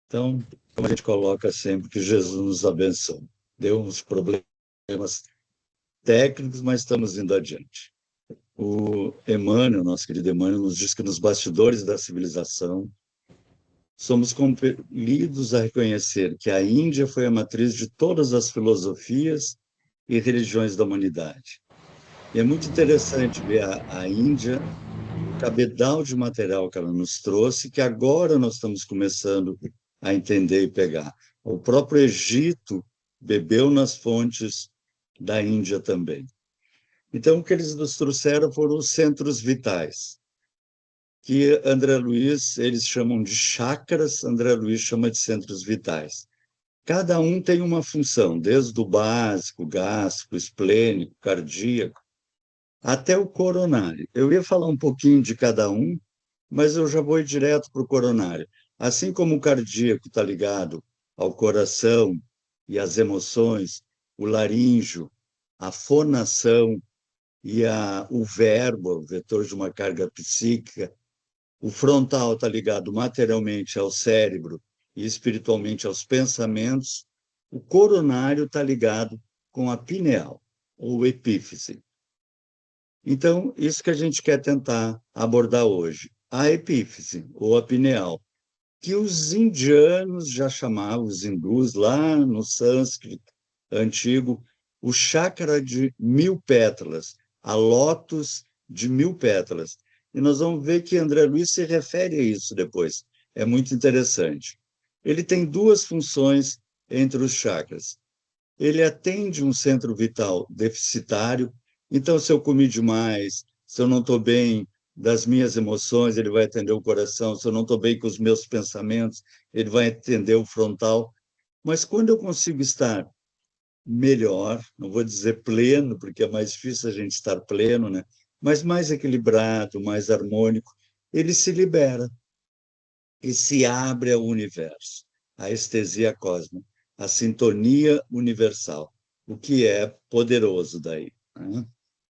Então, como a gente coloca sempre, que Jesus nos abençoe. Deu uns problemas técnicos, mas estamos indo adiante. O Emmanuel, nosso querido Emmanuel, nos diz que nos bastidores da civilização somos compelidos a reconhecer que a Índia foi a matriz de todas as filosofias e religiões da humanidade. E é muito interessante ver a Índia, o cabedal de material que ela nos trouxe, que agora nós estamos começando a entender e pegar. O próprio Egito bebeu nas fontes da Índia também. Então, o que eles nos trouxeram foram os centros vitais, que André Luiz, eles chamam de chakras, André Luiz chama de centros vitais. Cada um tem uma função, desde o básico, gástrico, esplênico, cardíaco, até o coronário. Eu ia falar um pouquinho de cada um, mas eu já vou ir direto para o coronário. Assim como o cardíaco está ligado ao coração e às emoções, o laríngeo, a fonação e o verbo, o vetor de uma carga psíquica, o frontal está ligado materialmente ao cérebro e espiritualmente aos pensamentos, o coronário está ligado com a pineal, ou epífise. Então, isso que a gente quer tentar abordar hoje. A epífise, ou a pineal, que os indianos já chamavam, os hindus, lá no sânscrito antigo, o chakra de 1000 pétalas, a lótus de 1000 pétalas. E nós vamos ver que André Luiz se refere a isso depois. É muito interessante. Ele tem duas funções entre os chakras. Ele atende um centro vital deficitário, então, se eu comi demais, se eu não estou bem das minhas emoções, ele vai atender o coração, se eu não estou bem com os meus pensamentos, ele vai atender o frontal. Mas quando eu consigo estar melhor, não vou dizer pleno, porque é mais difícil a gente estar pleno, né? Mas mais equilibrado, mais harmônico, ele se libera e se abre ao universo, a estesia cósmica, a sintonia universal, o que é poderoso daí, né?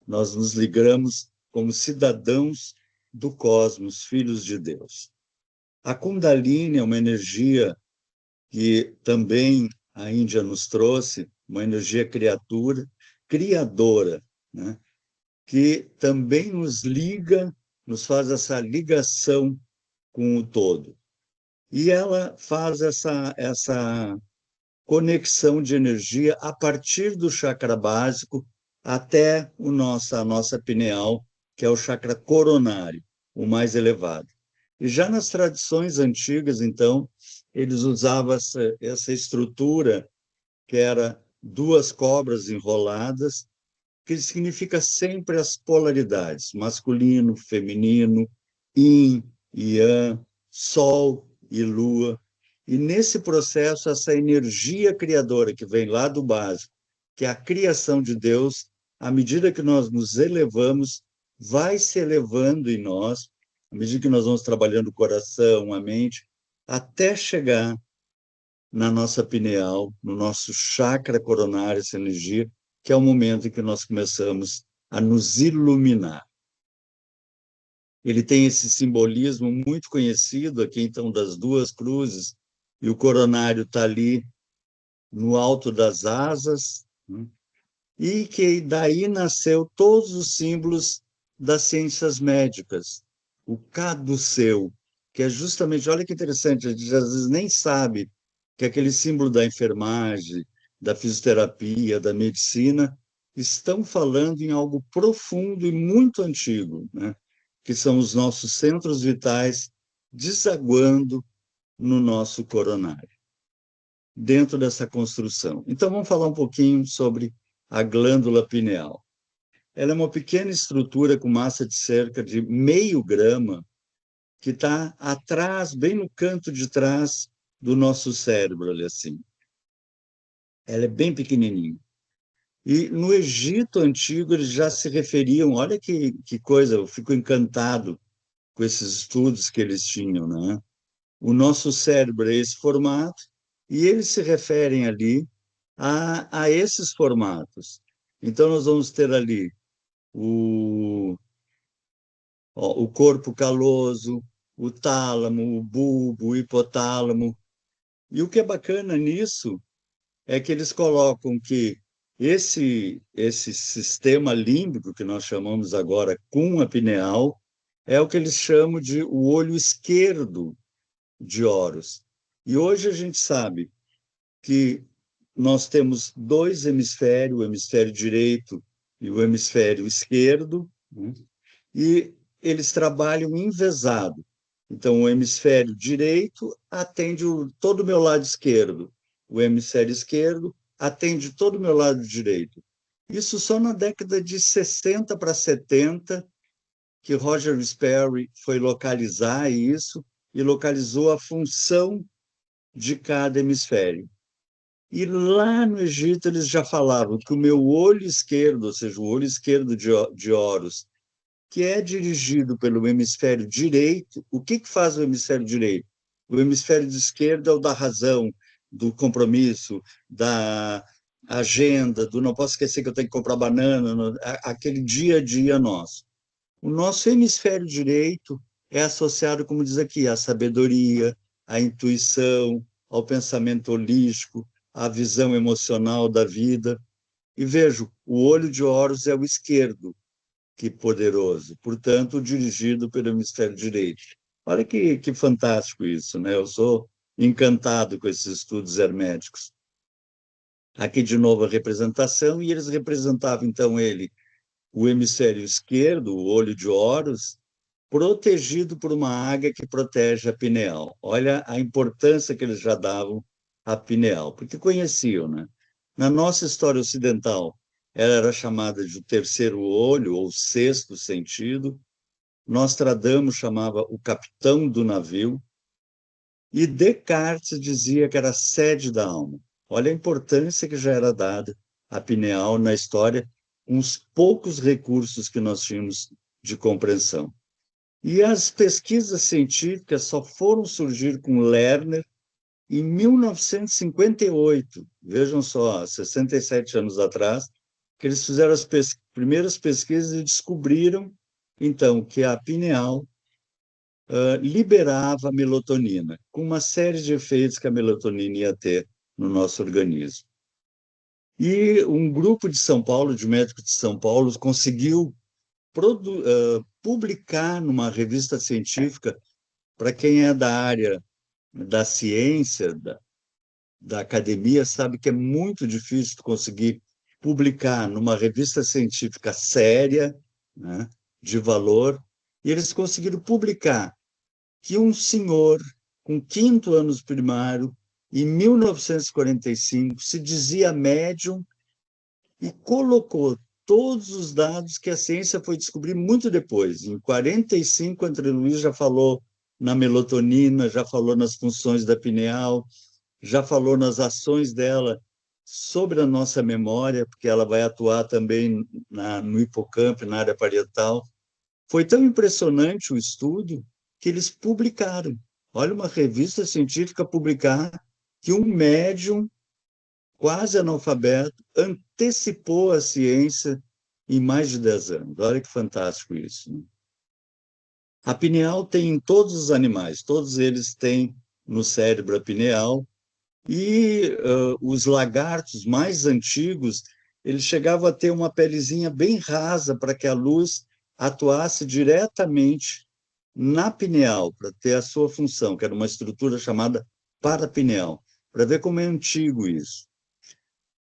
Nós nos ligamos como cidadãos do cosmos, filhos de Deus. A Kundalini é uma energia que também a Índia nos trouxe, uma energia criadora, né? Que também nos liga, nos faz essa ligação com o todo. E ela faz essa conexão de energia a partir do chakra básico até a nossa pineal, que é o chakra coronário, o mais elevado. E já nas tradições antigas, então, eles usavam essa estrutura que era duas cobras enroladas, que significa sempre as polaridades, masculino, feminino, yin, yang, sol e lua. E nesse processo, essa energia criadora que vem lá do básico, que é a criação de Deus, à medida que nós nos elevamos, vai se elevando em nós, à medida que nós vamos trabalhando o coração, a mente, até chegar na nossa pineal, no nosso chakra coronário, essa energia, que é o momento em que nós começamos a nos iluminar. Ele tem esse simbolismo muito conhecido aqui, então, das duas cruzes, e o coronário está ali no alto das asas, né? E que daí nasceu todos os símbolos das ciências médicas. O caduceu, que é justamente, olha que interessante, a gente às vezes nem sabe que aquele símbolo da enfermagem, da fisioterapia, da medicina, estão falando em algo profundo e muito antigo, né? Que são os nossos centros vitais desaguando no nosso coronário, dentro dessa construção. Então, vamos falar um pouquinho sobre a glândula pineal. Ela é uma pequena estrutura com massa de cerca de meio grama, que está atrás, bem no canto de trás do nosso cérebro, ali assim. Ela é bem pequenininha. E no Egito antigo eles já se referiam, olha que coisa, eu fico encantado com esses estudos que eles tinham, né? O nosso cérebro é esse formato, e eles se referem ali a esses formatos. Então, nós vamos ter ali o, o corpo caloso, o tálamo, o bulbo, o hipotálamo, E o que é bacana nisso é que eles colocam que esse sistema límbico que nós chamamos agora cunha pineal é o que eles chamam de o olho esquerdo de Horus. E hoje a gente sabe que nós temos dois hemisférios, o hemisfério direito e o hemisfério esquerdo, né? E eles trabalham envezado. Então, o hemisfério direito atende todo o meu lado esquerdo, o hemisfério esquerdo atende todo o meu lado direito. Isso só na década de 60 para 70, que Roger Sperry foi localizar isso e localizou a função de cada hemisfério. E lá no Egito eles já falavam que o meu olho esquerdo, ou seja, o olho esquerdo de Horus, que é dirigido pelo hemisfério direito, o que que faz o hemisfério direito? O hemisfério esquerdo é o da razão, do compromisso, da agenda, do não posso esquecer que eu tenho que comprar banana, aquele dia a dia nosso. O nosso hemisfério direito é associado, como diz aqui, à sabedoria, à intuição, ao pensamento holístico, à visão emocional da vida. E vejo, o olho de Horus é o esquerdo, que poderoso, portanto, dirigido pelo hemisfério direito. Olha que fantástico isso, né? Eu sou encantado com esses estudos herméticos. Aqui, de novo, a representação, e eles representavam, então, o hemisfério esquerdo, o olho de Horus, protegido por uma águia que protege a pineal. Olha a importância que eles já davam à pineal, porque conheciam, né? Na nossa história ocidental, ela era chamada de o terceiro olho ou sexto sentido. Nostradamus chamava o capitão do navio e Descartes dizia que era a sede da alma. Olha a importância que já era dada à pineal na história, uns poucos recursos que nós tínhamos de compreensão. E as pesquisas científicas só foram surgir com Lerner em 1958, vejam só, 67 anos atrás, que eles fizeram as primeiras pesquisas e descobriram, então, que a pineal liberava melatonina, com uma série de efeitos que a melatonina ia ter no nosso organismo. E um grupo de São Paulo, de médicos de São Paulo, conseguiu publicar numa revista científica, para quem é da área da ciência, da academia, sabe que é muito difícil conseguir publicar numa revista científica séria, né, de valor, e eles conseguiram publicar que um senhor com quinto ano primário, em 1945, se dizia médium e colocou todos os dados que a ciência foi descobrir muito depois. Em 45, André Luiz já falou na melatonina, já falou nas funções da pineal, já falou nas ações dela sobre a nossa memória, porque ela vai atuar também no hipocampo, na área parietal. Foi tão impressionante o estudo que eles publicaram. Olha, uma revista científica publicar que um médium quase analfabeto antecipou a ciência em mais de 10 anos. Olha que fantástico isso, né? A pineal tem em todos os animais, todos eles têm no cérebro a pineal, e os lagartos mais antigos, eles chegavam a ter uma pelezinha bem rasa para que a luz atuasse diretamente na pineal, para ter a sua função, que era uma estrutura chamada parapineal, para ver como é antigo isso.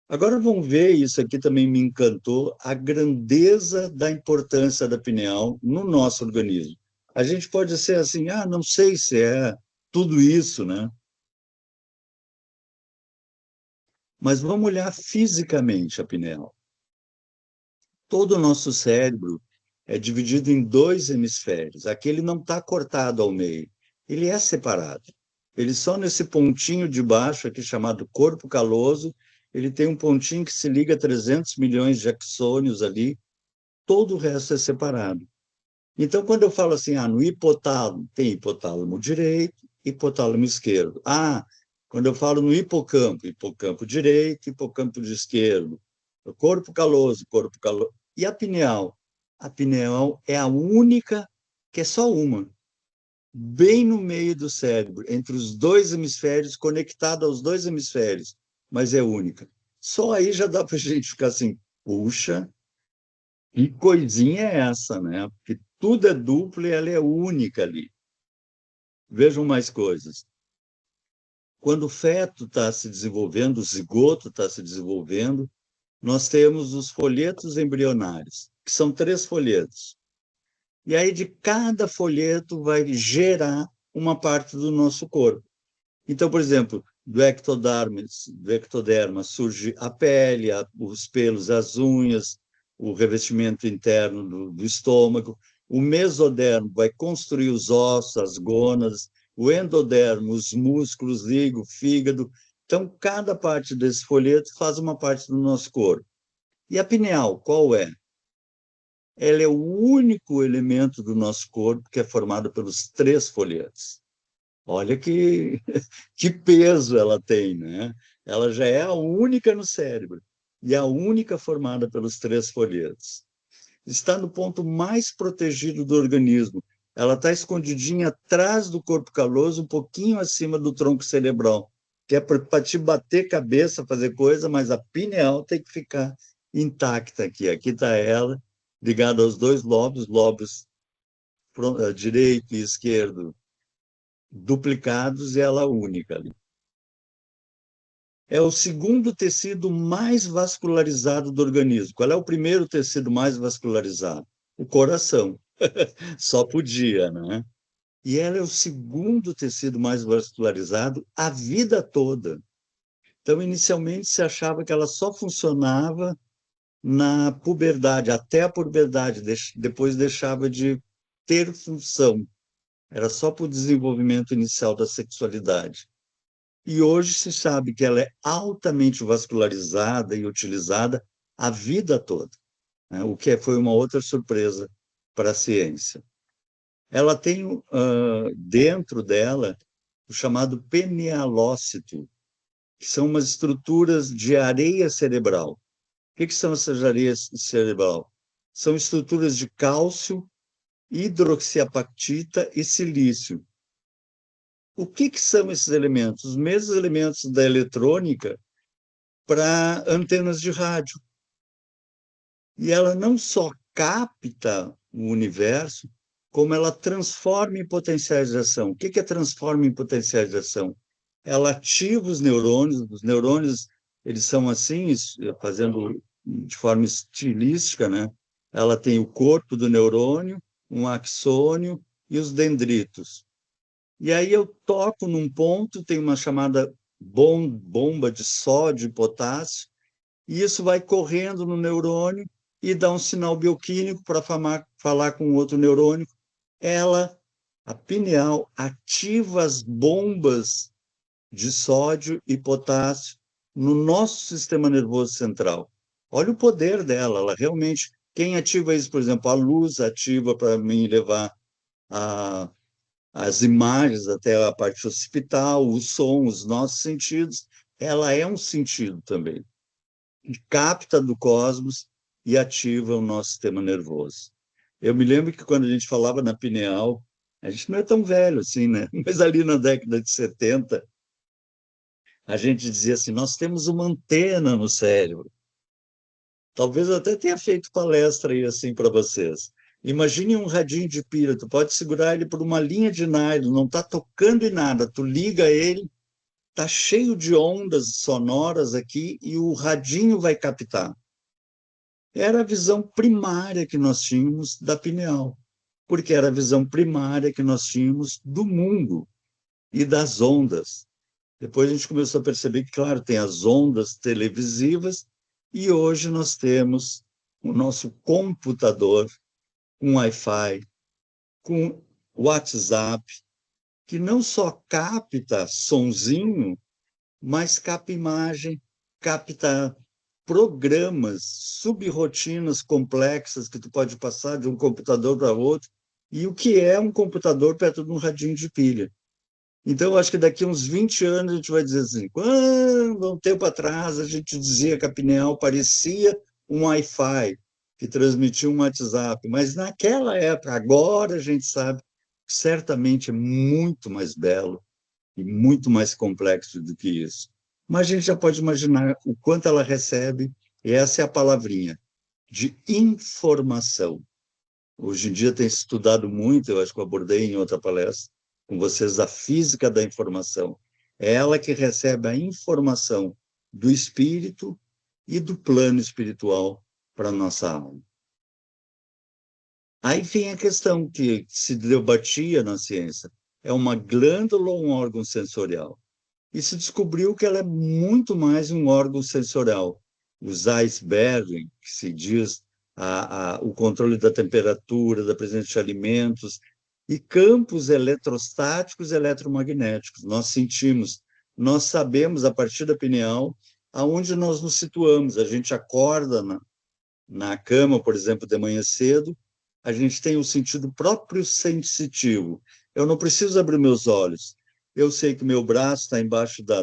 Agora vamos ver, isso aqui também me encantou, a grandeza da importância da pineal no nosso organismo. A gente pode ser assim, não sei se é tudo isso, né? Mas vamos olhar fisicamente a pineal. Todo o nosso cérebro é dividido em dois hemisférios. Aquele não está cortado ao meio, ele é separado. Ele só nesse pontinho de baixo, aqui chamado corpo caloso, ele tem um pontinho que se liga a 300 milhões de axônios ali, todo o resto é separado. Então, quando eu falo assim, no hipotálamo, tem hipotálamo direito, hipotálamo esquerdo. Quando eu falo no hipocampo, hipocampo direito, hipocampo de esquerdo. Corpo caloso, corpo caloso. E a pineal? A pineal é a única, que é só uma. bem no meio do cérebro, entre os dois hemisférios, conectada aos dois hemisférios, mas é única. Só aí já dá para a gente ficar assim, puxa, que coisinha é essa, né? Porque tudo é duplo e ela é única ali. Vejam mais coisas. Quando o feto está se desenvolvendo, o zigoto está se desenvolvendo, nós temos os folhetos embrionários, que são 3 folhetos. E aí, de cada folheto, vai gerar uma parte do nosso corpo. Então, por exemplo, do ectoderma surge a pele, os pelos, as unhas, o revestimento interno do estômago. O mesodermo vai construir os ossos, as gônadas. O endodermo, os músculos, liga, fígado. Então, cada parte desse folheto faz uma parte do nosso corpo. E a pineal, qual é? Ela é o único elemento do nosso corpo que é formado pelos 3 folhetos. Olha que peso ela tem, né? Ela já é a única no cérebro e a única formada pelos 3 folhetos. Está no ponto mais protegido do organismo. Ela está escondidinha atrás do corpo caloso, um pouquinho acima do tronco cerebral, que é para te bater cabeça, fazer coisa, mas a pineal tem que ficar intacta aqui. Aqui está ela, ligada aos 2 lobos, direito e esquerdo, duplicados, e ela única ali. É o segundo tecido mais vascularizado do organismo. Qual é o primeiro tecido mais vascularizado? O coração. Só podia, né? E ela é o segundo tecido mais vascularizado a vida toda. Então, inicialmente, se achava que ela só funcionava na puberdade, até a puberdade, depois deixava de ter função. Era só para o desenvolvimento inicial da sexualidade. E hoje se sabe que ela é altamente vascularizada e utilizada a vida toda, né? O que foi uma outra surpresa para a ciência. Ela tem dentro dela o chamado penealócito, que são umas estruturas de areia cerebral. O que são essas areias cerebral? São estruturas de cálcio, hidroxiapatita e silício. O que são esses elementos? Os mesmos elementos da eletrônica para antenas de rádio. E ela não só capta o universo, como ela transforma em potenciais de ação. O que é transforma em potenciais de ação? Ela ativa os neurônios, eles são assim, fazendo de forma estilística, né? Ela tem o corpo do neurônio, um axônio e os dendritos. E aí eu toco num ponto, tem uma chamada bomba de sódio e potássio, e isso vai correndo no neurônio e dá um sinal bioquímico para falar com outro neurônio. Ela, a pineal, ativa as bombas de sódio e potássio no nosso sistema nervoso central. Olha o poder dela, ela realmente, quem ativa isso, por exemplo, a luz ativa para mim levar a as imagens até a parte occipital, o som, os nossos sentidos, ela é um sentido também. E capta do cosmos e ativa o nosso sistema nervoso. Eu me lembro que quando a gente falava na pineal, a gente não é tão velho assim, né? Mas ali na década de 70, a gente dizia assim, nós temos uma antena no cérebro. Talvez eu até tenha feito palestra aí assim para vocês. Imagine um radinho de pilha, tu pode segurar ele por uma linha de nylon, não está tocando em nada, tu liga ele, está cheio de ondas sonoras aqui e o radinho vai captar. Era a visão primária que nós tínhamos da pineal, porque era a visão primária que nós tínhamos do mundo e das ondas. Depois a gente começou a perceber que, claro, tem as ondas televisivas e hoje nós temos o nosso computador com Wi-Fi, com WhatsApp, que não só capta sonzinho, mas capta imagem, capta programas, subrotinas complexas que tu pode passar de um computador para outro. E o que é um computador perto de um radinho de pilha? Então, eu acho que daqui a uns 20 anos a gente vai dizer assim, quando um tempo atrás a gente dizia que a pineal parecia um Wi-Fi que transmitia um WhatsApp, mas naquela época, agora a gente sabe certamente é muito mais belo e muito mais complexo do que isso. Mas a gente já pode imaginar o quanto ela recebe, e essa é a palavrinha, de informação. Hoje em dia tem se estudado muito, eu acho que eu abordei em outra palestra com vocês, a física da informação. É ela que recebe a informação do espírito e do plano espiritual para a nossa alma. Aí vem a questão que se debatia na ciência: é uma glândula ou um órgão sensorial? E se descobriu que ela é muito mais um órgão sensorial. Os icebergs, que se diz o controle da temperatura, da presença de alimentos, e campos eletrostáticos e eletromagnéticos. Nós sentimos, nós sabemos, a partir da pineal, aonde nós nos situamos. A gente acorda na cama, por exemplo, de manhã cedo, a gente tem o sentido próprio sensitivo. Eu não preciso abrir meus olhos. Eu sei que meu braço está embaixo da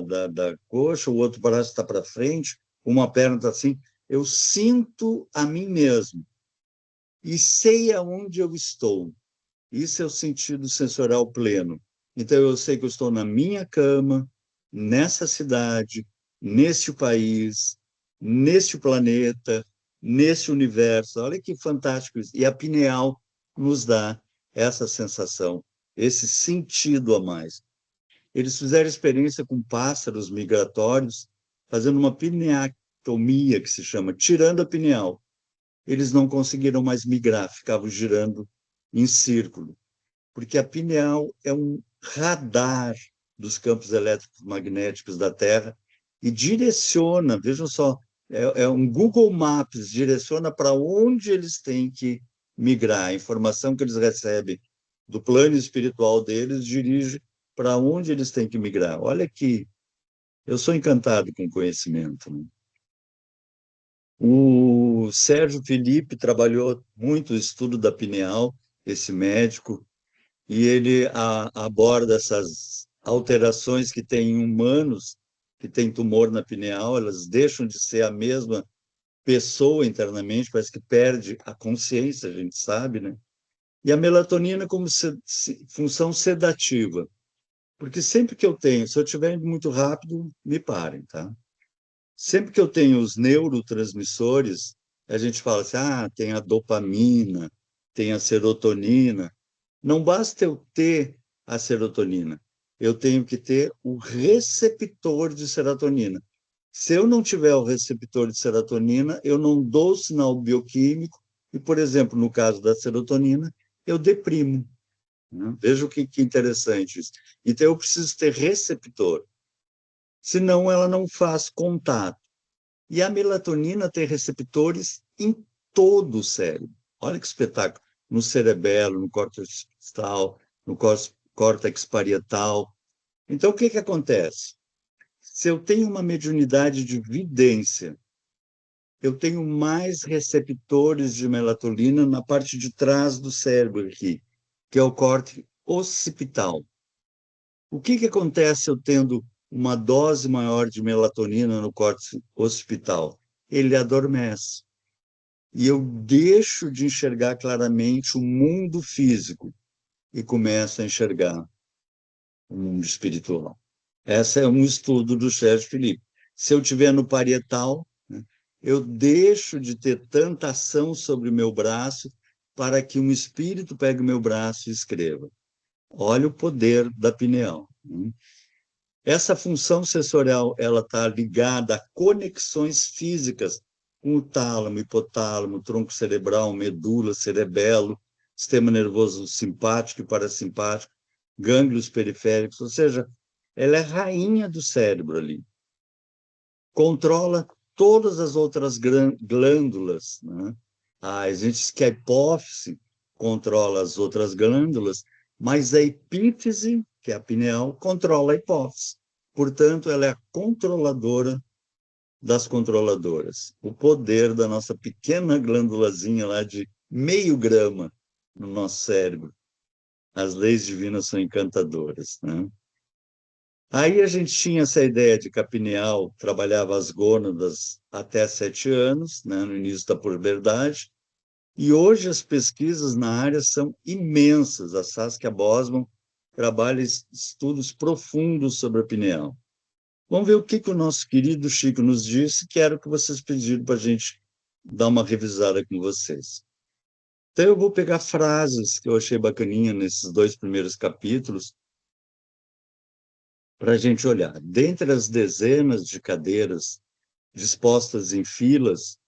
coxa, o outro braço está para frente, uma perna está assim. Eu sinto a mim mesmo e sei aonde eu estou. Isso é o sentido sensorial pleno. Então, eu sei que eu estou na minha cama, nessa cidade, neste país, neste planeta, neste universo. Olha que fantástico isso. E a pineal nos dá essa sensação, esse sentido a mais. Eles fizeram experiência com pássaros migratórios, fazendo uma pineectomia, que se chama, tirando a pineal. Eles não conseguiram mais migrar, ficavam girando em círculo, porque a pineal é um radar dos campos eletromagnéticos da Terra e direciona, vejam só, é um Google Maps, direciona para onde eles têm que migrar. A informação que eles recebem do plano espiritual deles dirige para onde eles têm que migrar. Olha que eu sou encantado com o conhecimento, né? O Sérgio Felipe trabalhou muito o estudo da pineal, esse médico, e ele aborda essas alterações que tem em humanos que têm tumor na pineal, elas deixam de ser a mesma pessoa internamente, parece que perde a consciência, a gente sabe, né? E a melatonina como função sedativa, porque sempre que eu tenho, se eu estiver indo muito rápido, me parem, tá? Sempre que eu tenho os neurotransmissores, a gente fala assim, tem a dopamina, tem a serotonina. Não basta eu ter a serotonina, eu tenho que ter o receptor de serotonina. Se eu não tiver o receptor de serotonina, eu não dou sinal bioquímico e, por exemplo, no caso da serotonina, eu deprimo, né? Veja que interessante isso. Então, eu preciso ter receptor, senão ela não faz contato. E a melatonina tem receptores em todo o cérebro. Olha que espetáculo! No cerebelo, no córtex distal, no córtex parietal. Então, o que que acontece? Se eu tenho uma mediunidade de vidência, eu tenho mais receptores de melatonina na parte de trás do cérebro aqui, que é o córtex occipital. O que que acontece eu tendo uma dose maior de melatonina no córtex occipital? Ele adormece. E eu deixo de enxergar claramente o mundo físico e começo a enxergar o mundo espiritual. Esse é um estudo do Sérgio Felipe. Se eu estiver no parietal, né, eu deixo de ter tanta ação sobre o meu braço para que um espírito pegue o meu braço e escreva. Olha o poder da pineal, né? Essa função sensorial ela está ligada a conexões físicas com o tálamo, hipotálamo, tronco cerebral, medula, cerebelo, sistema nervoso simpático e parasimpático, gânglios periféricos, ou seja, ela é rainha do cérebro ali. Controla todas as outras glândulas, né? A gente diz que a hipófise controla as outras glândulas, mas a epífise, que é a pineal, controla a hipófise. Portanto, ela é a controladora das controladoras. O poder da nossa pequena glândulazinha lá de meio grama no nosso cérebro. As leis divinas são encantadoras, né? Aí a gente tinha essa ideia de que a pineal trabalhava as gônadas até 7 anos, né, no início da puberdade, E hoje as pesquisas na área são imensas. A Saskia Bosman trabalha estudos profundos sobre a pineal. Vamos ver o que o nosso querido Chico nos disse, que era o que vocês pediram para a gente dar uma revisada com vocês. Então, eu vou pegar frases que eu achei bacaninha nesses 2 primeiros capítulos para a gente olhar. Dentre as dezenas de cadeiras dispostas em filas,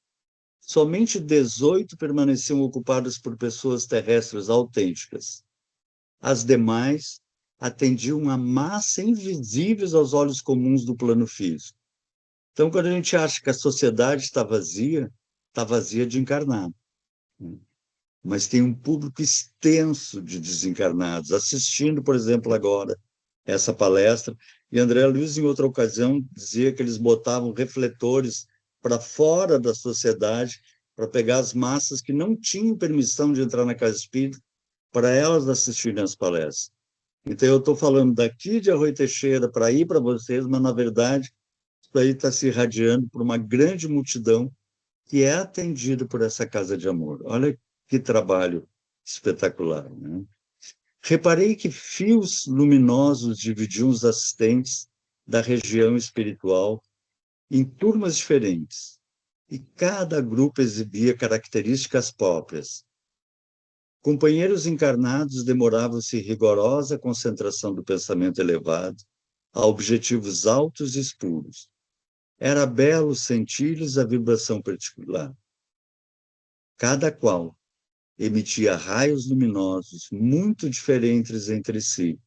somente 18 permaneciam ocupadas por pessoas terrestres autênticas. As demais atendiam a massa invisíveis aos olhos comuns do plano físico. Então, quando a gente acha que a sociedade está vazia de encarnado. Mas tem um público extenso de desencarnados assistindo, por exemplo, agora essa palestra. E André Luiz, em outra ocasião, dizia que eles botavam refletores para fora da sociedade para pegar as massas que não tinham permissão de entrar na casa espírita para elas assistirem às palestras. Então, eu estou falando daqui de Arroio Teixeira para ir para vocês, mas, na verdade, isso aí está se irradiando por uma grande multidão que é atendida por essa casa de amor. Olha que trabalho espetacular, né? Reparei que fios luminosos dividiam os assistentes da região espiritual em turmas diferentes, e cada grupo exibia características próprias. Companheiros encarnados demoravam-se em rigorosa concentração do pensamento elevado a objetivos altos e puros. Era belo sentir-lhes a vibração particular. Cada qual emitia raios luminosos muito diferentes entre si,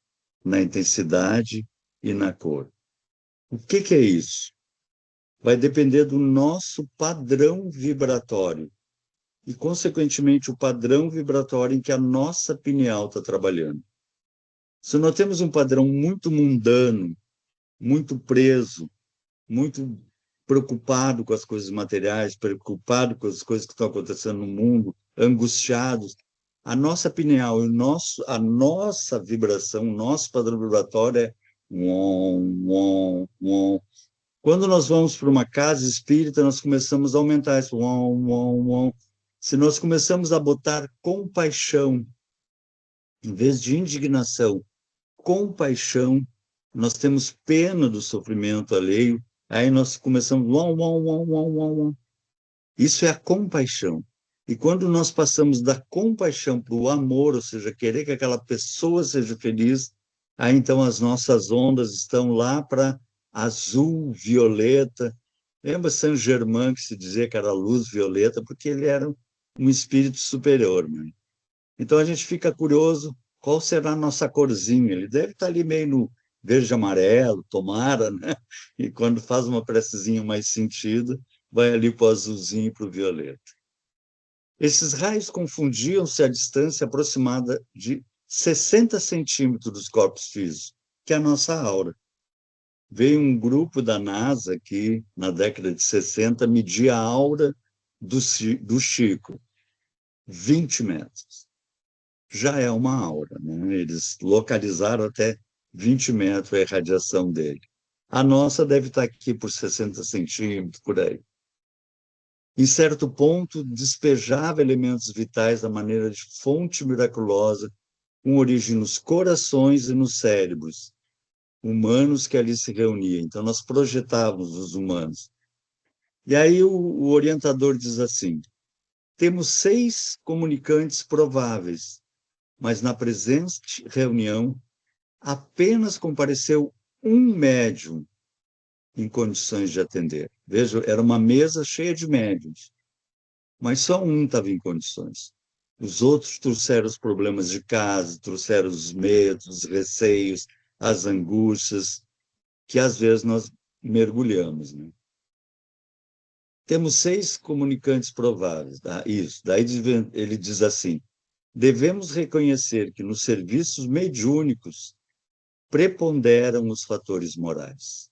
na intensidade e na cor. O que é isso? Vai depender do nosso padrão vibratório e, consequentemente, o padrão vibratório em que a nossa pineal está trabalhando. Se nós temos um padrão muito mundano, muito preso, muito preocupado com as coisas materiais, preocupado com as coisas que estão acontecendo no mundo, angustiados, a nossa pineal, a nossa vibração, o nosso padrão vibratório é uom, uom, uom. Quando nós vamos para uma casa espírita, nós começamos a aumentar esse uom, uom, uom. Se nós começamos a botar compaixão, em vez de indignação, compaixão, nós temos pena do sofrimento alheio, aí nós começamos. Uom, uom, uom, uom, uom, uom. Isso é a compaixão. E quando nós passamos da compaixão para o amor, ou seja, querer que aquela pessoa seja feliz, aí então as nossas ondas estão lá para azul, violeta. Lembra Saint-Germain que se dizia que era luz violeta, porque ele era um espírito superior, né? Então a gente fica curioso qual será a nossa corzinha. Ele deve estar ali meio no verde amarelo, tomara, né? E quando faz uma precezinha mais sentida, vai ali para o azulzinho e para o violeta. Esses raios confundiam-se à distância aproximada de 60 centímetros dos corpos físicos, que é a nossa aura. Veio um grupo da NASA que, na década de 60, media a aura do Chico, 20 metros. Já é uma aura, né? Eles localizaram até 20 metros a irradiação dele. A nossa deve estar aqui por 60 centímetros, por aí. Em certo ponto, despejava elementos vitais da maneira de fonte miraculosa, com origem nos corações e nos cérebros humanos que ali se reuniam. Então, nós projetávamos os humanos. E aí o orientador diz assim: temos 6 comunicantes prováveis, mas na presente reunião apenas compareceu um médium em condições de atender. Veja, era uma mesa cheia de médiums, mas só um estava em condições. Os outros trouxeram os problemas de casa, trouxeram os medos, os receios, as angústias, que às vezes nós mergulhamos, né? Temos 6 comunicantes prováveis. Isso. Daí ele diz assim: devemos reconhecer que nos serviços mediúnicos preponderam os fatores morais.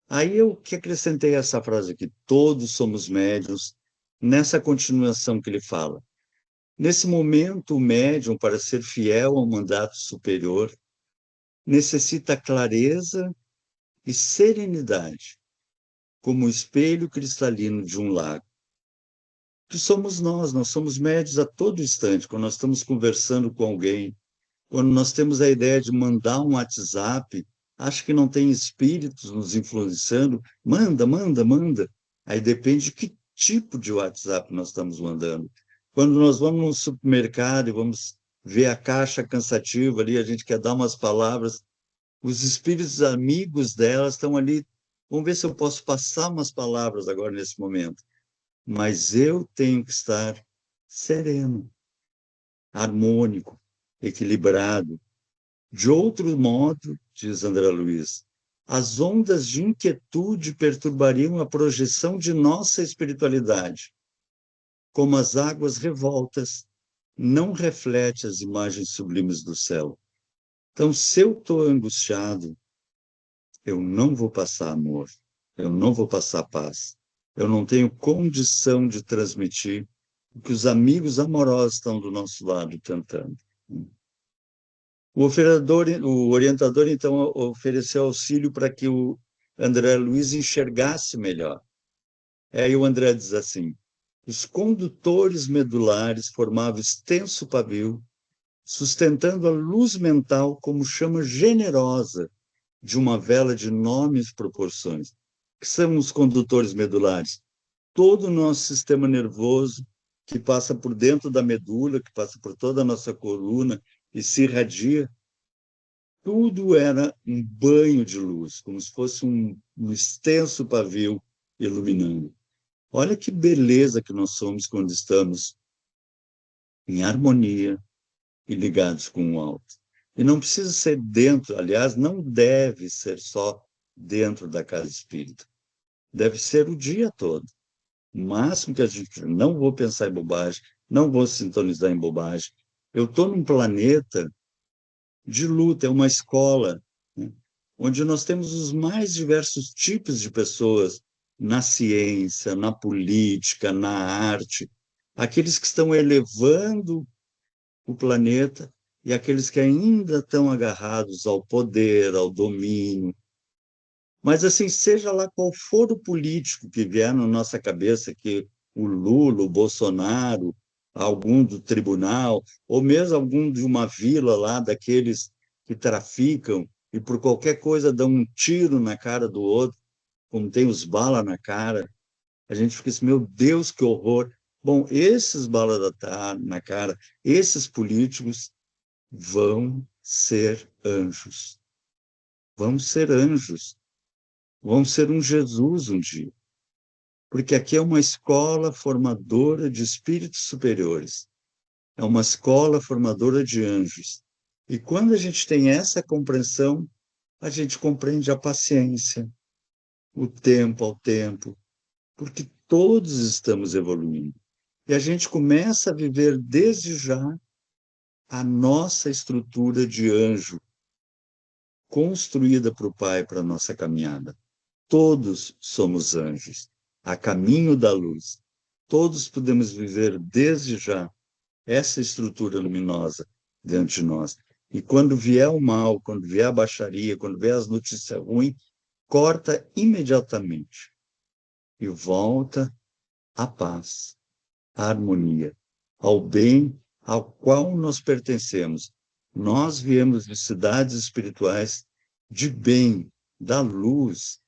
Aí eu que acrescentei essa frase aqui: todos somos médiuns, nessa continuação que ele fala. Nesse momento, o médium, para ser fiel ao mandato superior, necessita clareza e serenidade, como o espelho cristalino de um lago. que somos nós somos médios a todo instante, quando nós estamos conversando com alguém, quando nós temos a ideia de mandar um WhatsApp, acho que não tem espíritos nos influenciando, manda, manda, manda. Aí depende de que tipo de WhatsApp nós estamos mandando. Quando nós vamos no supermercado e vamos ver a caixa cansativa ali, a gente quer dar umas palavras, os espíritos amigos delas estão ali. Vamos ver se eu posso passar umas palavras agora nesse momento. Mas eu tenho que estar sereno, harmônico, equilibrado. De outro modo, diz André Luiz, as ondas de inquietude perturbariam a projeção de nossa espiritualidade, como as águas revoltas não refletem as imagens sublimes do céu. Então, se eu estou angustiado, eu não vou passar amor, eu não vou passar paz, eu não tenho condição de transmitir o que os amigos amorosos estão do nosso lado tentando. O orientador, então, ofereceu auxílio para que o André Luiz enxergasse melhor. Aí o André diz assim: os condutores medulares formavam extenso pavio, sustentando a luz mental como chama generosa de uma vela de enormes proporções. Que são os condutores medulares? Todo o nosso sistema nervoso, que passa por dentro da medula, que passa por toda a nossa coluna e se irradia, tudo era um banho de luz, como se fosse um extenso pavio iluminando. Olha que beleza que nós somos quando estamos em harmonia e ligados com o alto. E não precisa ser dentro, aliás, não deve ser só dentro da casa espírita. Deve ser o dia todo. O máximo que a gente não vou pensar em bobagem, não vou sintonizar em bobagem. Eu estou num planeta de luta, é uma escola, né, onde nós temos os mais diversos tipos de pessoas na ciência, na política, na arte, aqueles que estão elevando o planeta e aqueles que ainda estão agarrados ao poder, ao domínio. Mas, assim, seja lá qual for o político que vier na nossa cabeça, que o Lula, o Bolsonaro, algum do tribunal, ou mesmo algum de uma vila lá, daqueles que traficam e por qualquer coisa dão um tiro na cara do outro, como tem os balas na cara, a gente fica assim, meu Deus, que horror. Bom, esses balas na cara, esses políticos vão ser anjos. Vão ser anjos. Vão ser um Jesus um dia. Porque aqui é uma escola formadora de espíritos superiores. É uma escola formadora de anjos. E quando a gente tem essa compreensão, a gente compreende a paciência, o tempo ao tempo, porque todos estamos evoluindo. E a gente começa a viver desde já a nossa estrutura de anjo, construída para o Pai, para a nossa caminhada. Todos somos anjos, a caminho da luz. Todos podemos viver desde já essa estrutura luminosa dentro de nós. E quando vier o mal, quando vier a baixaria, quando vier as notícias ruins, corta imediatamente e volta à paz, à harmonia, ao bem ao qual nós pertencemos. Nós viemos de cidades espirituais de bem, da luz.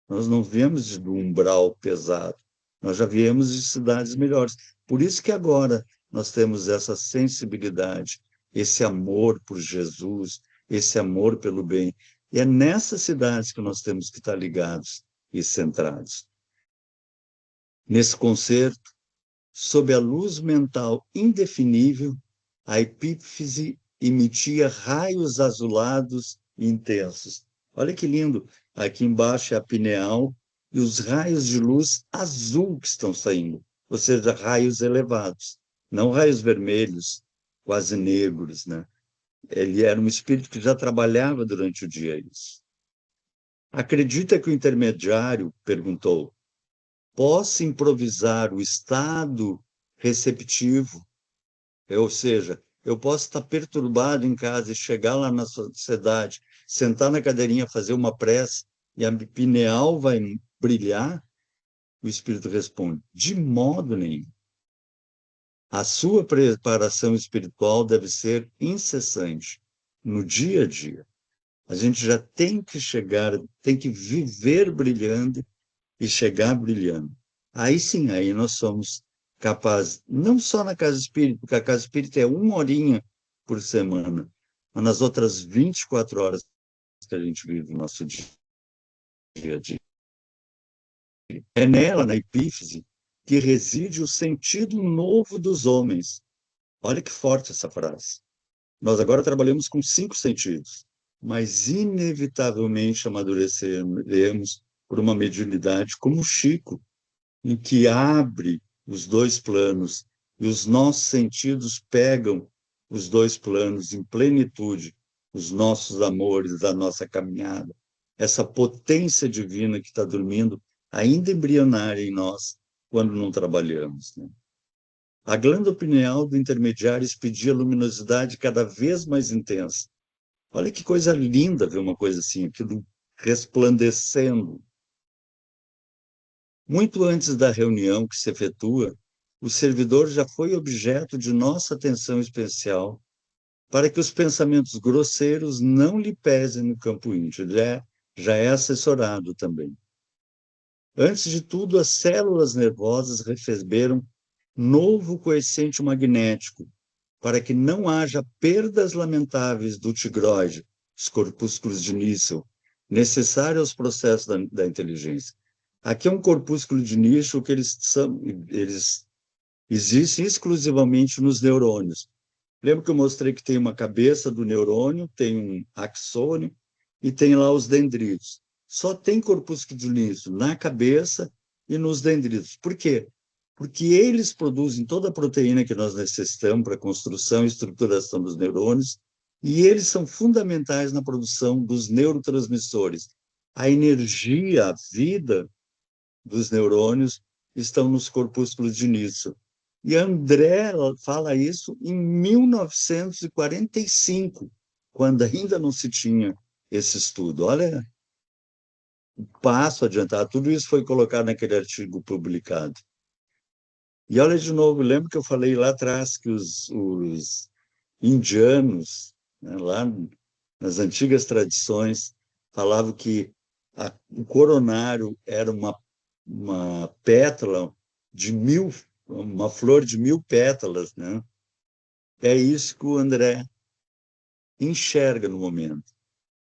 Nós não viemos do umbral pesado, nós já viemos de cidades melhores. Por isso que agora nós temos essa sensibilidade, esse amor por Jesus, esse amor pelo bem. E é nessas cidades que nós temos que estar ligados e centrados. Nesse concerto, sob a luz mental indefinível, a epífise emitia raios azulados e intensos. Olha que lindo! Aqui embaixo é a pineal e os raios de luz azul que estão saindo, ou seja, raios elevados, não raios vermelhos, quase negros, né? Ele era um espírito que já trabalhava durante o dia isso. Acredita que o intermediário, perguntou, possa improvisar o estado receptivo, ou seja, eu posso estar perturbado em casa e chegar lá na sociedade, sentar na cadeirinha, fazer uma prece e a pineal vai brilhar? O espírito responde: de modo nenhum. A sua preparação espiritual deve ser incessante, no dia a dia. A gente já tem que chegar, tem que viver brilhando e chegar brilhando. Aí sim, aí nós somos capazes, não só na casa espírita, porque a casa espírita é uma horinha por semana, mas nas outras 24 horas que a gente vive o nosso dia a dia. É nela, na epífise, que reside o sentido novo dos homens. Olha que forte essa frase. Nós agora trabalhamos com 5 sentidos, mas inevitavelmente amadureceremos por uma mediunidade como o Chico, em que abre os 2 planos e os nossos sentidos pegam os 2 planos em plenitude, os nossos amores, a nossa caminhada, essa potência divina que está dormindo, ainda embrionária em nós, quando não trabalhamos, né? A glândula pineal do intermediário expedia luminosidade cada vez mais intensa. Olha que coisa linda ver uma coisa assim, aquilo resplandecendo. Muito antes da reunião que se efetua, o servidor já foi objeto de nossa atenção especial para que os pensamentos grosseiros não lhe pesem no campo íntimo. Já é assessorado também. Antes de tudo, as células nervosas receberam novo coeficiente magnético para que não haja perdas lamentáveis do tigroide, os corpúsculos de níquel, necessários aos processos da inteligência. Aqui é um corpúsculo de nicho que eles existem exclusivamente nos neurônios. Lembra que eu mostrei que tem uma cabeça do neurônio, tem um axônio e tem lá os dendritos. Só tem corpúsculo de nicho na cabeça e nos dendritos. Por quê? Porque eles produzem toda a proteína que nós necessitamos para a construção e estruturação dos neurônios, e eles são fundamentais na produção dos neurotransmissores. A energia, a vida dos neurônios estão nos corpúsculos de Nissen. E André fala isso em 1945, quando ainda não se tinha esse estudo. Olha, passo adiantado, tudo isso foi colocado naquele artigo publicado. E olha de novo, lembra que eu falei lá atrás que os indianos, né, lá nas antigas tradições, falavam que o coronário era uma pétala de 1000, uma flor de 1000 pétalas, né? É isso que o André enxerga no momento.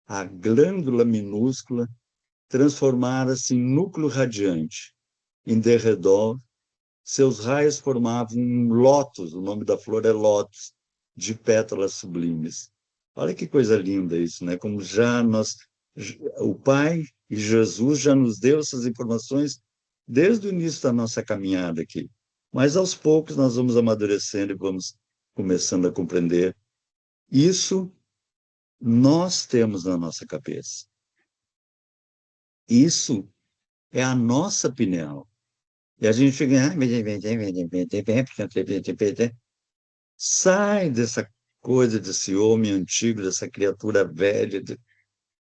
A glândula minúscula transformara-se em núcleo radiante. Em derredor, seus raios formavam um lótus, o nome da flor é lótus, de pétalas sublimes. Olha que coisa linda isso, né? Como o Pai e Jesus já nos deu essas informações desde o início da nossa caminhada aqui. Mas aos poucos nós vamos amadurecendo e vamos começando a compreender. Isso nós temos na nossa cabeça. Isso é a nossa pineal. E a gente fica, sai dessa coisa, desse homem antigo, dessa criatura velha.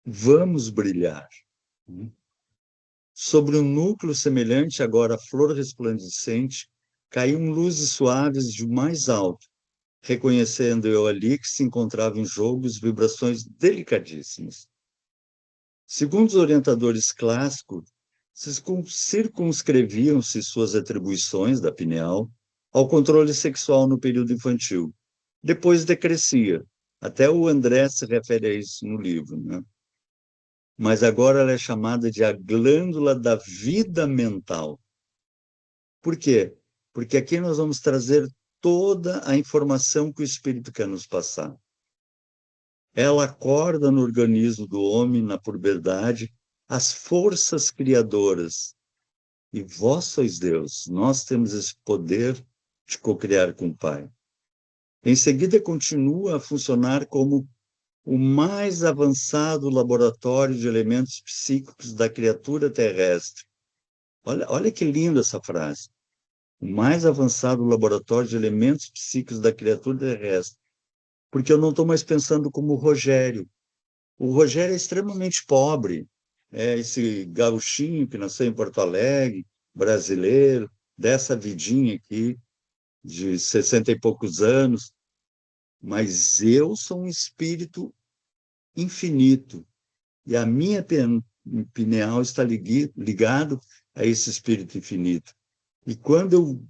Vamos brilhar. Sobre um núcleo semelhante, agora a flor resplandecente, caíam luzes suaves de mais alto, reconhecendo eu ali que se encontravam em jogo vibrações delicadíssimas. Segundo os orientadores clássicos, circunscreviam-se suas atribuições da pineal ao controle sexual no período infantil. Depois decrescia. Até o André se refere a isso no livro, né? Mas agora ela é chamada de a glândula da vida mental. Por quê? Porque aqui nós vamos trazer toda a informação que o espírito quer nos passar. Ela acorda no organismo do homem, na puberdade, as forças criadoras. E vós sois Deus, nós temos esse poder de cocriar com o Pai. Em seguida, continua a funcionar como o mais avançado laboratório de elementos psíquicos da criatura terrestre. Olha que linda essa frase. O mais avançado laboratório de elementos psíquicos da criatura terrestre. Porque eu não estou mais pensando como o Rogério. O Rogério é extremamente pobre. É esse gauchinho que nasceu em Porto Alegre, brasileiro, dessa vidinha aqui. de 60 e poucos anos, mas eu sou um espírito infinito e a minha pineal está ligado a esse espírito infinito. E quando eu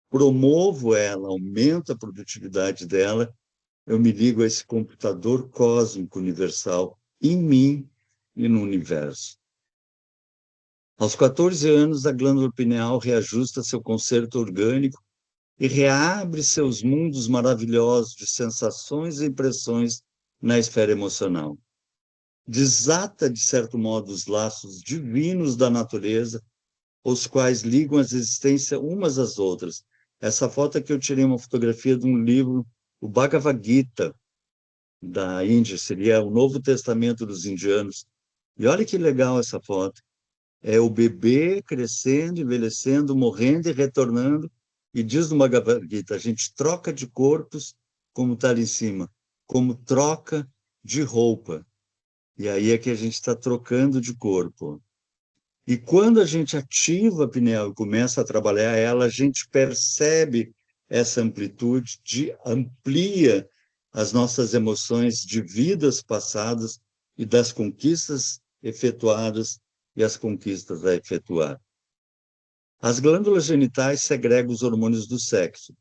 promovo ela, aumento a produtividade dela, eu me ligo a esse computador cósmico universal em mim e no universo. Aos 14 anos, a glândula pineal reajusta seu concerto orgânico e reabre seus mundos maravilhosos de sensações e impressões na esfera emocional. Desata, de certo modo, os laços divinos da natureza, os quais ligam as existências umas às outras. Essa foto aqui eu tirei uma fotografia de um livro, o Bhagavad Gita, da Índia, seria o Novo Testamento dos indianos. E olha que legal essa foto. É o bebê crescendo, envelhecendo, morrendo e retornando. E diz no Bhagavad Gita, a gente troca de corpos, como está ali em cima, como troca de roupa. E aí é que a gente está trocando de corpo. E quando a gente ativa a pineal e começa a trabalhar ela, a gente percebe essa amplitude, amplia as nossas emoções de vidas passadas e das conquistas efetuadas e as conquistas a efetuar. As glândulas genitais segregam os hormônios do sexo,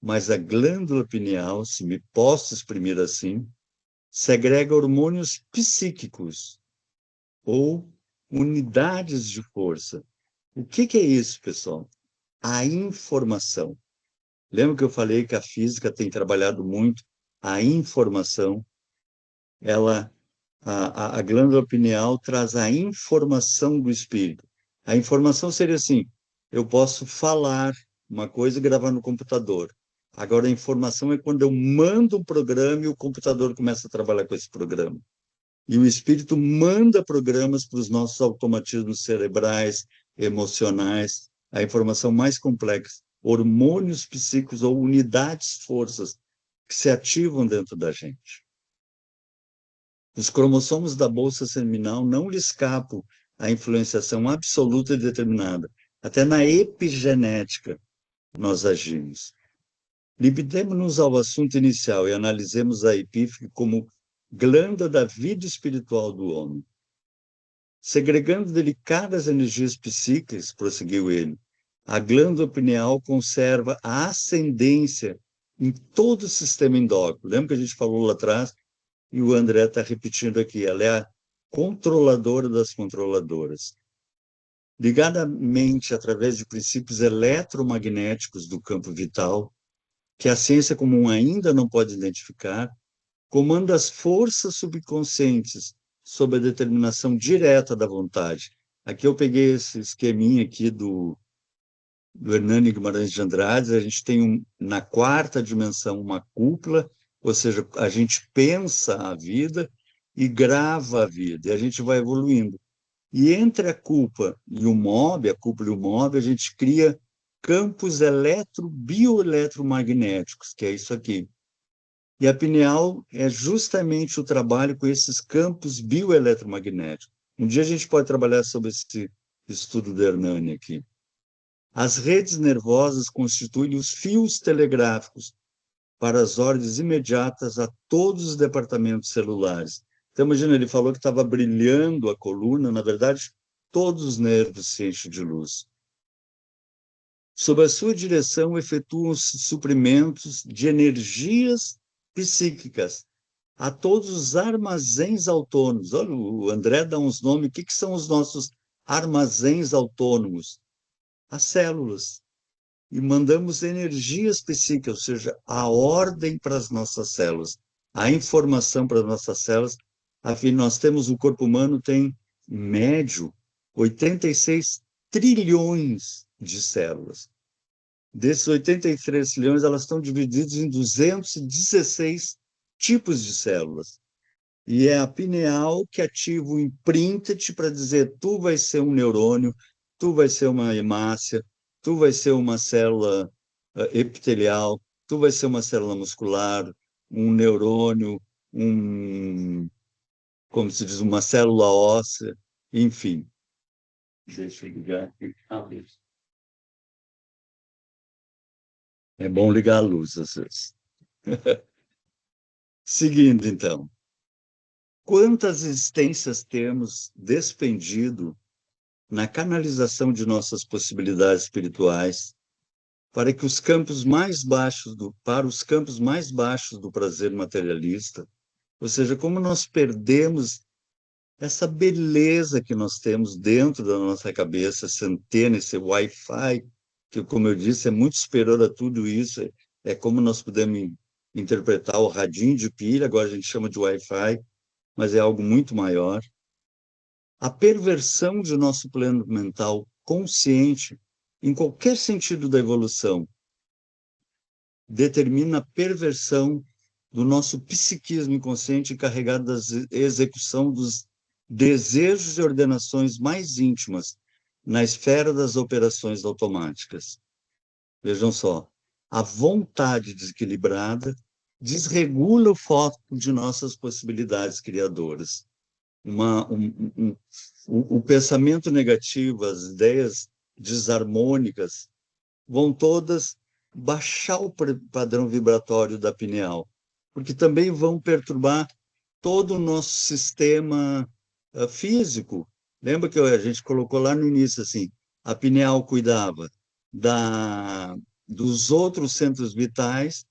mas a glândula pineal, se me posso exprimir assim, segrega hormônios psíquicos ou unidades de força. O que é isso, pessoal? A informação. Lembra que eu falei que a física tem trabalhado muito a informação? Ela, a glândula pineal traz a informação do espírito. A informação seria assim: eu posso falar uma coisa e gravar no computador. Agora, a informação é quando eu mando um programa e o computador começa a trabalhar com esse programa. E o espírito manda programas para os nossos automatismos cerebrais, emocionais, a informação mais complexa, hormônios psíquicos ou unidades forças que se ativam dentro da gente. Os cromossomos da bolsa seminal não lhe escapam à influenciação absoluta e determinada. Até na epigenética nós agimos. Limitemos-nos ao assunto inicial e analisemos a epífise como glândula da vida espiritual do homem. Segregando delicadas energias psíquicas, prosseguiu ele, a glândula pineal conserva a ascendência em todo o sistema endócrino. Lembra que a gente falou lá atrás? E o André está repetindo aqui. Ela é a controladora das controladoras. Ligada à mente através de princípios eletromagnéticos do campo vital, que a ciência comum ainda não pode identificar, comanda as forças subconscientes sob a determinação direta da vontade. Aqui eu peguei esse esqueminha aqui do Hernani Guimarães de Andrade, a gente tem na quarta dimensão uma cúpula, ou seja, a gente pensa a vida e grava a vida, e a gente vai evoluindo. E entre a cúpula e o MOB, a cúpula e o MOB, a gente cria campos bioeletromagnéticos, que é isso aqui. E a pineal é justamente o trabalho com esses campos bioeletromagnéticos. Um dia a gente pode trabalhar sobre esse estudo do Hernani aqui. As redes nervosas constituem os fios telegráficos para as ordens imediatas a todos os departamentos celulares. Então, imagina, ele falou que estava brilhando a coluna, na verdade, todos os nervos se enchem de luz. Sob a sua direção, efetuam-se suprimentos de energias psíquicas a todos os armazéns autônomos. Olha, o André dá uns nomes. O que são os nossos armazéns autônomos? As células. E mandamos energias psíquicas, ou seja, a ordem para as nossas células, a informação para as nossas células. Afinal, nós temos, o corpo humano tem, em médio, 86 trilhões de células. Desses 83 trilhões, elas estão divididas em 216 tipos de células. E é a pineal que ativa o imprinted para dizer: tu vai ser um neurônio, tu vai ser uma hemácia, tu vai ser uma célula epitelial, tu vai ser uma célula muscular, um neurônio, como se diz, uma célula óssea, enfim. Deixa eu ligar aqui. É bom ligar a luz às vezes. Seguindo, então. Quantas existências temos despendido na canalização de nossas possibilidades espirituais para que os campos mais baixos para os campos mais baixos do prazer materialista, ou seja, como nós perdemos essa beleza que nós temos dentro da nossa cabeça, essa antena, esse Wi-Fi, que, como eu disse, é muito superior a tudo isso, é como nós podemos interpretar o radinho de pilha, agora a gente chama de Wi-Fi, mas é algo muito maior. A perversão de nosso plano mental consciente, em qualquer sentido da evolução, determina a perversão do nosso psiquismo inconsciente encarregado da execução dos desejos e ordenações mais íntimas na esfera das operações automáticas. Vejam só, a vontade desequilibrada desregula o foco de nossas possibilidades criadoras. O pensamento negativo, as ideias desarmônicas, vão todas baixar o padrão vibratório da pineal, porque também vão perturbar todo o nosso sistema físico. Lembra que a gente colocou lá no início assim, a pineal cuidava da, dos outros centros vitais,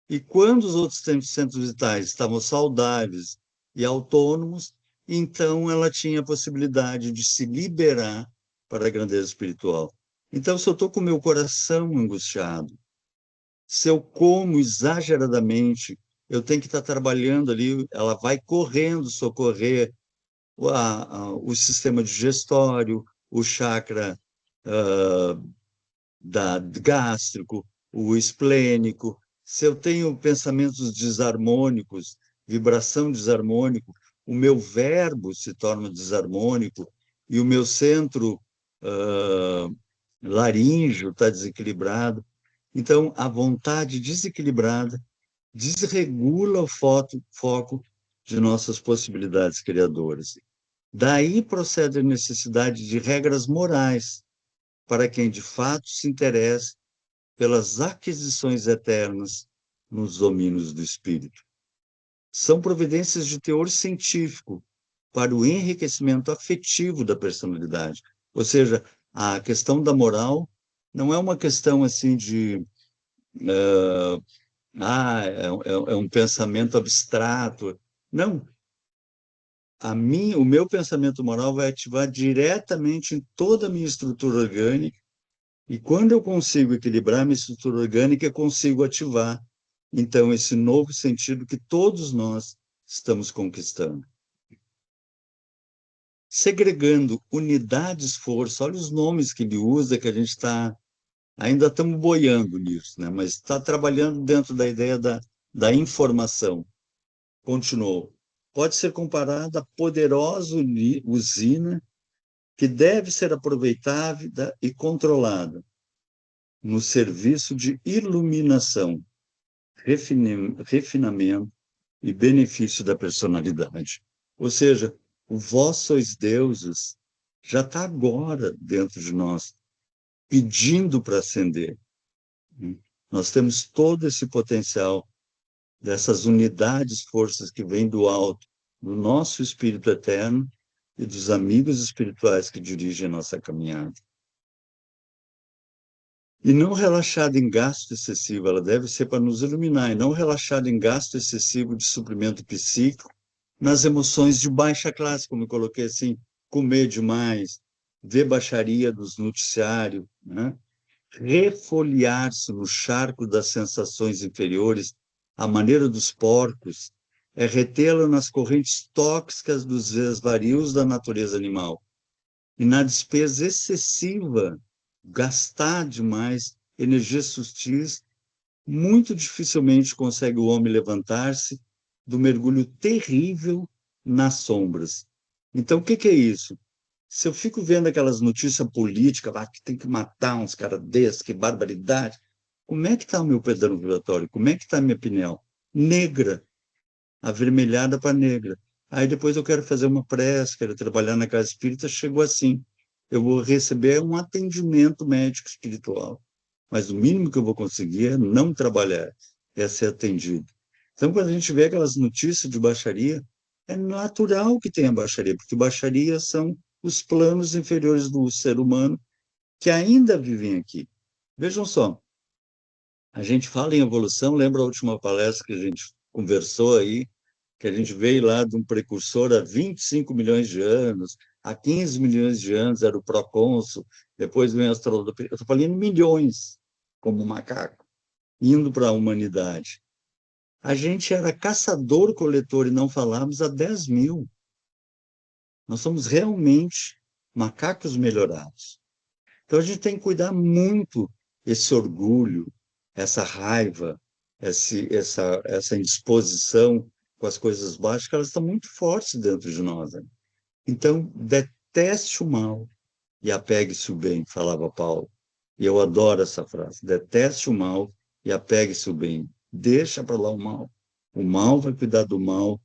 e quando os outros centros vitais estavam saudáveis e autônomos, então ela tinha a possibilidade de se liberar para a grandeza espiritual. Então, se eu estou com o meu coração angustiado, se eu como exageradamente, eu tenho que estar trabalhando ali, ela vai correndo socorrer o sistema digestório, o chakra uh, gástrico, o esplênico. Se eu tenho pensamentos desarmônicos, vibração desarmônico, o meu verbo se torna desarmônico e o meu centro laríngeo está desequilibrado. Então, a vontade desequilibrada desregula o foco de nossas possibilidades criadoras. Daí procede a necessidade de regras morais para quem de fato se interessa pelas aquisições eternas nos domínios do espírito. São providências de teor científico para o enriquecimento afetivo da personalidade. Ou seja, a questão da moral não é uma questão assim de é um pensamento abstrato. Não, o meu pensamento moral vai ativar diretamente em toda a minha estrutura orgânica, e quando eu consigo equilibrar minha estrutura orgânica, eu consigo ativar, então, esse novo sentido que todos nós estamos conquistando. Segregando unidades, força, olha os nomes que ele usa, que a gente ainda estamos boiando nisso, né? Mas está trabalhando dentro da ideia da informação. Continuou. Pode ser comparada à poderosa usina que deve ser aproveitada e controlada no serviço de iluminação, refinamento e benefício da personalidade. Ou seja, o vós sois deuses já está agora dentro de nós, pedindo para ascender. Nós temos todo esse potencial dessas unidades, forças que vêm do alto, do nosso espírito eterno e dos amigos espirituais que dirigem a nossa caminhada. E não relaxada em gasto excessivo, ela deve ser para nos iluminar, e não relaxada em gasto excessivo de suprimento psíquico nas emoções de baixa classe, como eu coloquei assim, comer demais, ver baixaria dos noticiários, né? Refolhear-se no charco das sensações inferiores, à maneira dos porcos, é retê-la nas correntes tóxicas dos desvarios da natureza animal. E na despesa excessiva, gastar demais energias sutis, muito dificilmente consegue o homem levantar-se do mergulho terrível nas sombras. Então, o que é isso? Se eu fico vendo aquelas notícias políticas, que tem que matar uns caras desses, que barbaridade, como é que está o meu padrão vibratório? Como é que está a minha opinião? Negra, avermelhada para negra. Aí depois eu quero fazer uma prece, quero trabalhar na casa espírita, chegou assim. Eu vou receber um atendimento médico espiritual. mas o mínimo que eu vou conseguir é não trabalhar, é ser atendido. Então, quando a gente vê aquelas notícias de baixaria, é natural que tenha baixaria, porque baixaria são os planos inferiores do ser humano que ainda vivem aqui. Vejam só, a gente fala em evolução, lembra a última palestra que a gente conversou aí, que a gente veio lá de um precursor há 25 milhões de anos, há 15 milhões de anos era o procônsul, depois vem o Australopithecus, eu estou falando em milhões, como macaco, indo para a humanidade. A gente era caçador-coletor e não falávamos há 10 mil. Nós somos realmente macacos melhorados. Então a gente tem que cuidar muito esse orgulho, essa raiva, essa indisposição com as coisas baixas, que elas estão muito fortes dentro de nós, né? Então, deteste o mal e apegue-se o bem, falava Paulo. E eu adoro essa frase. Deteste o mal e apegue-se o bem. Deixa para lá o mal. O mal vai cuidar do mal,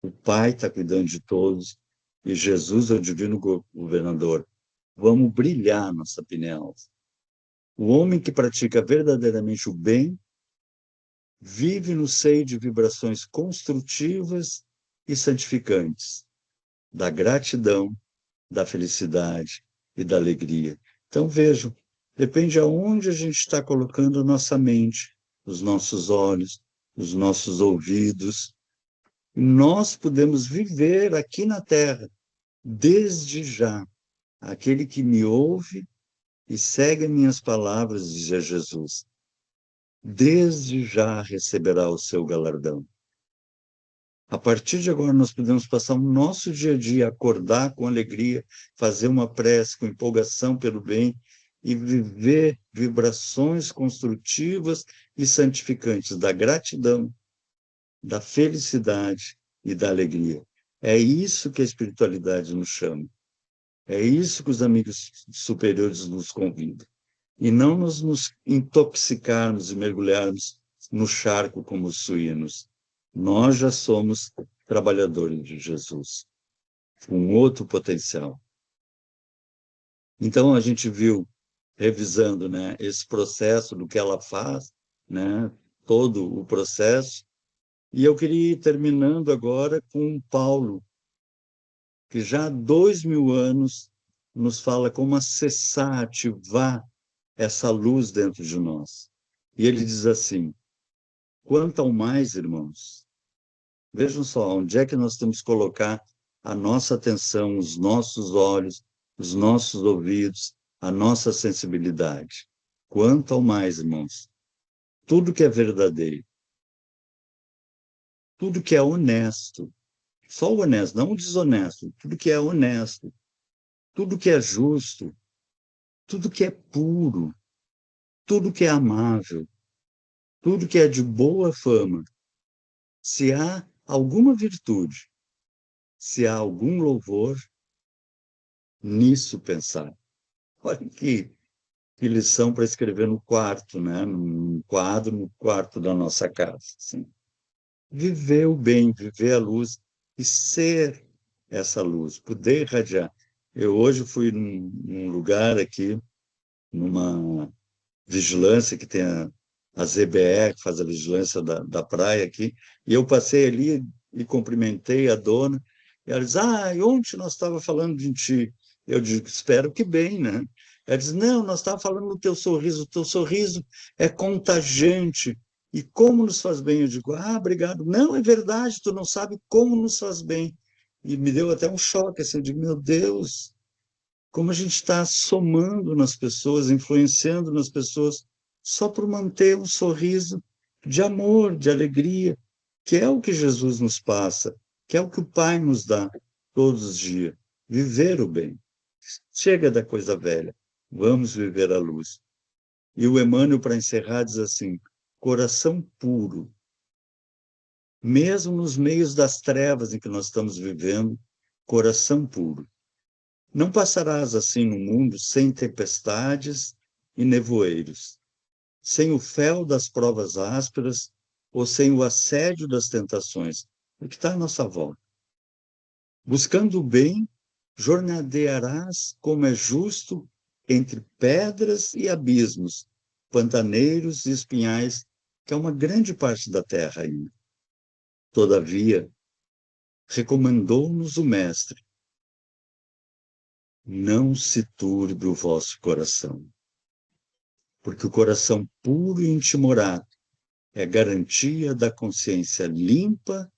o Pai está cuidando de todos, e Jesus é o divino governador. Vamos brilhar nossa opinião. O homem que pratica verdadeiramente o bem vive no seio de vibrações construtivas e santificantes, da gratidão, da felicidade e da alegria. Então, vejam, depende aonde a gente está colocando a nossa mente, os nossos olhos, os nossos ouvidos. Nós podemos viver aqui na Terra, desde já. Aquele que me ouve e segue minhas palavras, dizia Jesus, desde já receberá o seu galardão. A partir de agora, nós podemos passar o nosso dia a dia, acordar com alegria, fazer uma prece com empolgação pelo bem e viver vibrações construtivas e santificantes da gratidão, da felicidade e da alegria. É isso que a espiritualidade nos chama. É isso que os amigos superiores nos convidam. E não nos intoxicarmos e mergulharmos no charco como os suínos. Nós já somos trabalhadores de Jesus, um outro potencial. Então, a gente viu, revisando, né, esse processo do que ela faz, né, todo o processo, e eu queria ir terminando agora com Paulo, que já há 2000 anos nos fala como acessar, ativar essa luz dentro de nós. E ele diz assim: quanto ao mais, irmãos, vejam só, onde é que nós temos que colocar a nossa atenção, os nossos olhos, os nossos ouvidos, a nossa sensibilidade. Quanto ao mais, irmãos, tudo que é verdadeiro, tudo que é honesto, só o honesto, não o desonesto, tudo que é honesto, tudo que é justo, tudo que é puro, tudo que é amável, tudo que é de boa fama, se há alguma virtude, se há algum louvor, nisso pensar. Olha que lição para escrever no quarto, né? Num quadro, no quarto da nossa casa. Assim. Viver o bem, viver a luz e ser essa luz, poder irradiar. Eu hoje fui num lugar aqui, numa vigilância que tem a ZBE, que faz a vigilância da praia aqui, e eu passei ali e cumprimentei a dona, e ela diz, e ontem nós estávamos falando de ti. Eu digo, espero que bem, né? Ela diz, não, nós estávamos falando do o teu sorriso é contagiante, e como nos faz bem? Eu digo, obrigado. Não, é verdade, tu não sabe como nos faz bem. E me deu até um choque, assim, eu digo, meu Deus, como a gente está somando nas pessoas, influenciando nas pessoas, só por manter um sorriso de amor, de alegria, que é o que Jesus nos passa, que é o que o Pai nos dá todos os dias. Viver o bem. Chega da coisa velha, vamos viver a luz. E o Emmanuel, para encerrar, diz assim: coração puro, mesmo nos meios das trevas em que nós estamos vivendo, coração puro. Não passarás assim no mundo sem tempestades e nevoeiros, sem o fel das provas ásperas ou sem o assédio das tentações, o que está à nossa volta. Buscando o bem, jornadearás como é justo entre pedras e abismos, pantaneiros e espinhais, que é uma grande parte da terra ainda. Todavia, recomendou-nos o Mestre: não se turbe o vosso coração, porque o coração puro e intimorado é garantia da consciência limpa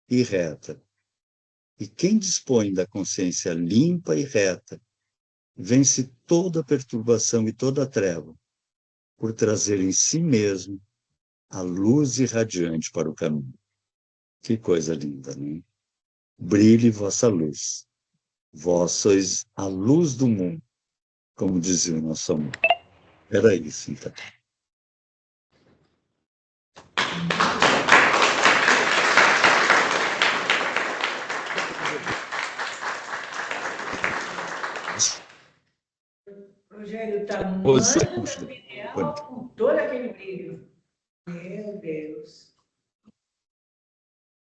e reta. E quem dispõe da consciência limpa e reta vence toda perturbação e toda treva, por trazer em si mesmo a luz irradiante para o caminho. Que coisa linda, não é? Brilhe vossa luz. Vós sois a luz do mundo, como dizia o nosso amor. Era isso, então. Rogério, tamanho material com todo aquele brilho. Meu Deus.